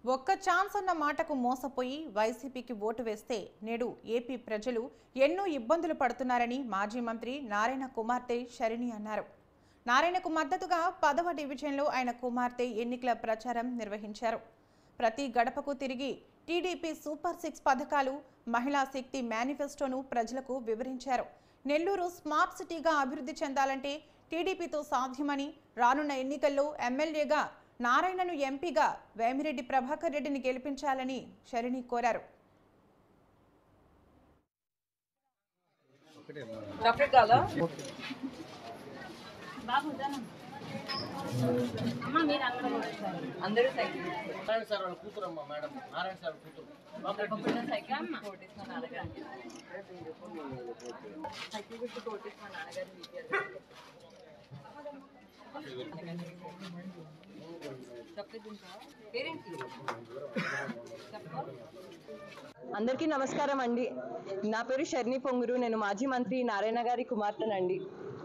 ఒక్క ఛాన్స్ అన్న మాటకు మోసపోయి వైసీపీకి ఓటు వేస్తే నేడు ఏపీ ప్రజలు ఎన్నో ఇబ్బందులు పడుతున్నారని మాజీ మంత్రి నారాయణ కుమార్తె శరణి అన్నారు. నారాయణకు మద్దతుగా 10వ డివిజన్లో ఆయన కుమార్తె ఎన్నికల ప్రచారం నిర్వహించారు. ప్రతి గడపకు తిరిగి టీడీపీ సూపర్ 6 పథకాలు, మహిళా శక్తి మేనిఫెస్టోను ప్రజలకు వివరించారు. నెల్లూరు స్మార్ట్ సిటీగా అభివృద్ధి చెందాలంటే టీడీపీతో సాధ్యమని, రానున్న ఎన్నికల్లో ఎమ్మెల్యేగా నారాయణను ఎంపీగా వేమిరెడ్డి ప్రభాకర్ రెడ్డిని గెలిపించాలని శరణి కోరారు. అందరికీ నమస్కారం అండి. నా పేరు శరణి పొంగురు. నేను మాజీ మంత్రి నారాయణ గారి కుమార్తెనండి.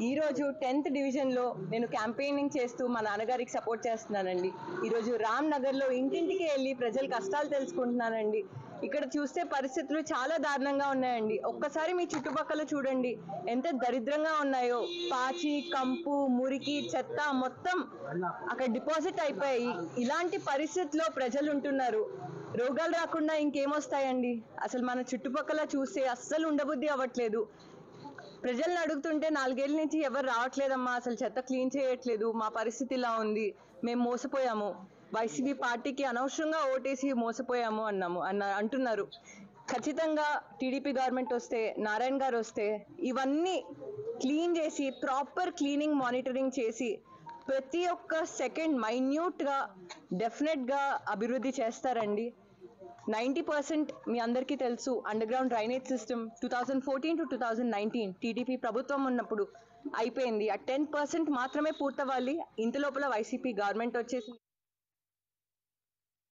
ఈరోజు 10th డివిజన్లో నేను క్యాంపెయినింగ్ చేస్తూ మా నాన్నగారికి సపోర్ట్ చేస్తున్నానండి. ఈరోజు రామ్ నగర్లో ఇంటింటికి వెళ్ళి ప్రజల కష్టాలు తెలుసుకుంటున్నానండి. ఇక్కడ చూస్తే పరిస్థితులు చాలా దారుణంగా ఉన్నాయండి. ఒక్కసారి మీ చుట్టుపక్కల చూడండి, ఎంత దరిద్రంగా ఉన్నాయో. పాచి, కంపు, మురికి, చెత్త మొత్తం అక్కడ డిపాజిట్ అయిపోయి ఇలాంటి పరిస్థితుల్లో ప్రజలు ఉంటున్నారు. రోగాలు రాకుండా ఇంకేమొస్తాయండి? అసలు మన చుట్టుపక్కల చూస్తే అస్సలు ఉండబుద్ధి అవ్వట్లేదు. ప్రజల్ని అడుగుతుంటే 4 ఏళ్ళ నుంచి ఎవరు రావట్లేదమ్మా, అసలు చెత్త క్లీన్ చేయట్లేదు, మా పరిస్థితి ఇలా ఉంది, మేము మోసపోయాము, వైసీపీ పార్టీకి అనవసరంగా ఓటేసి మోసపోయాము అంటున్నారు. ఖచ్చితంగా టీడీపీ గవర్నమెంట్ వస్తే, నారాయణ గారు వస్తే ఇవన్నీ క్లీన్ చేసి ప్రాపర్ క్లీనింగ్ మానిటరింగ్ చేసి ప్రతి ఒక్క సెకండ్ మైన్యూట్గా డెఫినెట్గా అభివృద్ధి చేస్తారండి. 90% మీ అందరికీ తెలుసు, under ground drainage system 2014 to 2019 TDP ప్రభుత్వం ఉన్నప్పుడు అయిపోయింది. ఆ 10% మాత్రమే పూర్తవ్వాలి. ఇంత లోపల వైసీపీ గవర్నమెంట్ వచ్చేసింది.